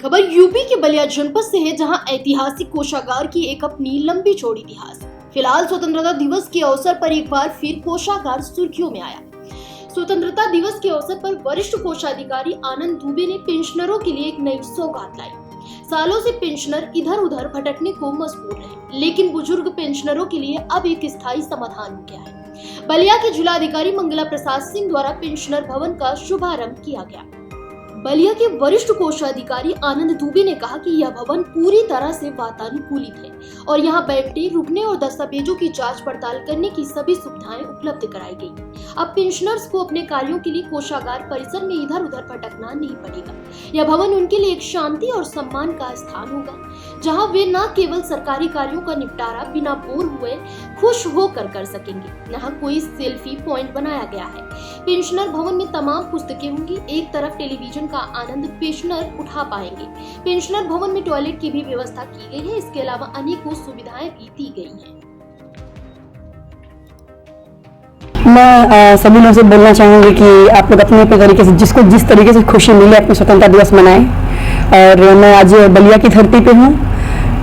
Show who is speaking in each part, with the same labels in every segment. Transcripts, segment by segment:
Speaker 1: खबर यूपी के बलिया जनपद से है, जहां ऐतिहासिक कोषागार की एक अपनी लंबी चौड़ी इतिहास है। फिलहाल स्वतंत्रता दिवस के अवसर पर एक बार फिर कोषागार सुर्खियों में आया। स्वतंत्रता दिवस के अवसर पर वरिष्ठ कोषाधिकारी आनंद दुबे ने पेंशनरों के लिए एक नई सौगात लाई। सालों से पेंशनर इधर उधर भटकने को मजबूर रहे, लेकिन बुजुर्ग पेंशनरों के लिए अब एक स्थायी समाधान हो गया है। बलिया के जिलाधिकारी मंगला प्रसाद सिंह द्वारा पेंशनर भवन का शुभारंभ किया गया। बलिया के वरिष्ठ कोषाधिकारी आनंद दुबे ने कहा कि यह भवन पूरी तरह से वातानुकूलित है और यहाँ बैठने, रुकने और दस्तावेजों की जांच पड़ताल करने की सभी सुविधाएं उपलब्ध कराई गई। अब पेंशनर्स को अपने कार्यों के लिए कोषागार परिसर में इधर उधर भटकना नहीं पड़ेगा। यह भवन उनके लिए एक शांति और सम्मान का स्थान होगा, जहाँ वे न केवल सरकारी कार्यों का निपटारा बिना बोर हुए खुश होकर कर सकेंगे। यहाँ कोई सेल्फी पॉइंट बनाया गया है। पेंशनर भवन में तमाम पुस्तकें होंगी। एक तरफ टेलीविजन का आनंद पेंशनर उठा पाएंगे। पेंशनर भवन में टॉयलेट की भी व्यवस्था की गई है। इसके अलावा अनेकों सुविधाएं भी दी गई हैं।
Speaker 2: मैं सभी लोगों से बोलना चाहूँगी कि आप लोग अपने अपने तरीके से जिसको जिस तरीके से खुशी मिले अपने स्वतंत्रता दिवस मनाएं। और मैं आज बलिया की धरती पे हूँ,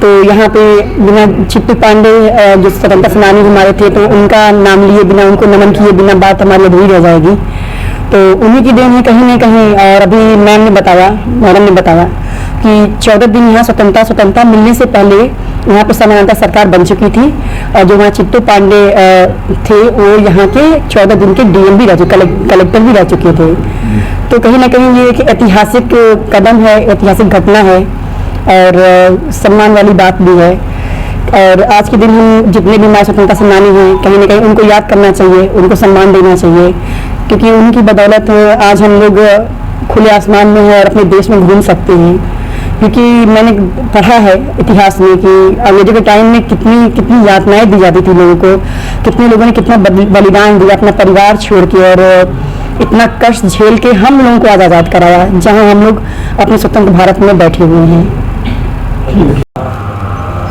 Speaker 2: तो यहाँ पे बिना चिट्टू पांडे जो स्वतंत्रता सेनानी हमारे थे, तो उनका नाम लिए बिना, उनको नमन किए बिना बात हमारी अधूरी रह जाएगी। तो उन्हीं की देन है कहीं न कहीं। और अभी मैडम ने बताया कि 14 दिन यहाँ स्वतंत्रता मिलने से पहले यहाँ पे समानांतर सरकार बन चुकी थी। और जो वहाँ चिट्टू पांडे थे वो यहाँ के 14 दिन के डीएम भी रह चुके, कलेक्टर भी रह चुके थे। तो कहीं ना कहीं ये एक ऐतिहासिक कदम है, ऐतिहासिक घटना है और सम्मान वाली बात भी है। और आज के दिन हम जितने भी हमारे स्वतंत्रता सेनानी हैं, कहीं ना कहीं उनको याद करना चाहिए, उनको सम्मान देना चाहिए, क्योंकि उनकी बदौलत आज हम लोग खुले आसमान में हैं और अपने देश में घूम सकते हैं। क्योंकि मैंने पढ़ा है इतिहास में कि अंग्रेजों के टाइम में कितनी यातनाएं दी जाती थी लोगों को, कितने लोगों ने कितना बलिदान दिया अपना परिवार छोड़ के, और इतना कष्ट झेल के हम लोगों को आज़ाद कराया, जहां हम लोग अपने स्वतंत्र भारत में बैठे हुए हैं।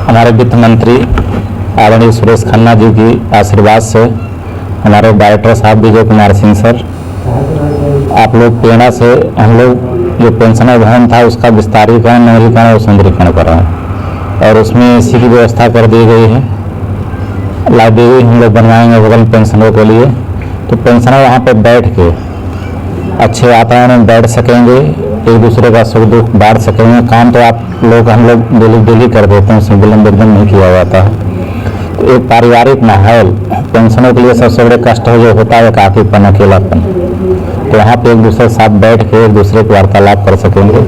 Speaker 3: हमारे वित्त मंत्री आदरणीय सुरेश खन्ना जी की आशीर्वाद से हमारे डायरेक्टर साहब विजय कुमार सिंह सर, आप लोग प्रेरणा से हम लोग जो पेंशनर भवन था उसका विस्तारीकरण, नवीनीकरण और सुंदरीकरण कर रहे हैं। और उसमें इसी की व्यवस्था कर दी गई है। लाइब्रेरी हम लोग बनवाएंगे बगल पेंशनरों के लिए, तो पेंशनर वहाँ पर बैठ के अच्छे वातावरण में बैठ सकेंगे, एक दूसरे का सुख दुख बांट सकेंगे। काम तो हम लोग डेली कर देते हैं, उसमें विलम्ब एकदम नहीं किया जाता है। तो एक पारिवारिक माहौल पेंशनों के लिए सबसे बड़े कष्ट जो होता है एकाकीपन, अकेलापन, तो वहाँ पे एक दूसरे के साथ बैठ के एक दूसरे को वार्तालाप कर सकेंगे।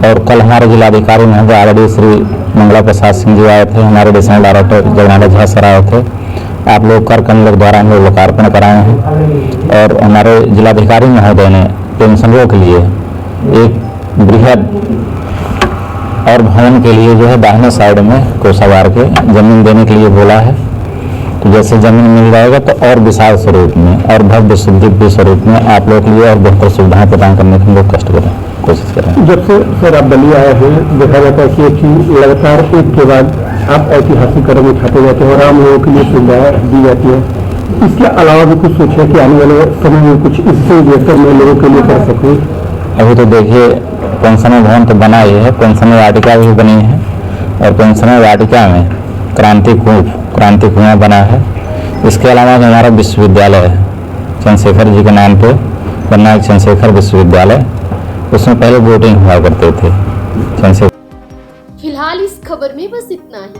Speaker 3: और कल हमारे जिलाधिकारी महोदय आदरणीय श्री मंगला प्रसाद सिंह जी आए थे, हमारे additional director Jagannath Jha sir आए थे। आप लोग कर हम लोग द्वारा हम लोग लोकार्पण कराए हैं। और हमारे जिलाधिकारी महोदय ने पेंशनरों के लिए एक बृहद और भवन के लिए जो है दाहिने साइड में कोषागार के जमीन देने के लिए बोला है। तो जैसे जमीन मिल जाएगा तो और विशाल स्वरूप में और भव्य दिव्य स्वरूप में आप लोग के लिए और बेहतर सुविधाएं प्रदान करने के हम लोग कोशिश करें।
Speaker 4: जब से सर आप बलिया आए हैं, देखा जाता है कि लगातार एक के बाद आप ऐतिहासिक कदम उठाते जाते हैं और आम लोगों के लिए सुविधाएं दी जाती है। इसके अलावा भी कुछ सोचा कि आने वाले समय में कुछ इससे बेहतर मैं लोगों के लिए कर सकूँ?
Speaker 3: अभी तो देखिए पेंशनर भवन तो बना ही है, पेंशनर वाटिका भी बनी है और पेंशनर वाटिका में क्रांति कुआं बना है। इसके अलावा जो हमारा विश्वविद्यालय है चंद्रशेखर जी के नाम पे बना है, चंद्रशेखर विश्वविद्यालय, उसमें पहले बोटिंग हुआ करते थे चंद्रशेखर।
Speaker 1: फिलहाल इस खबर में बस इतना ही।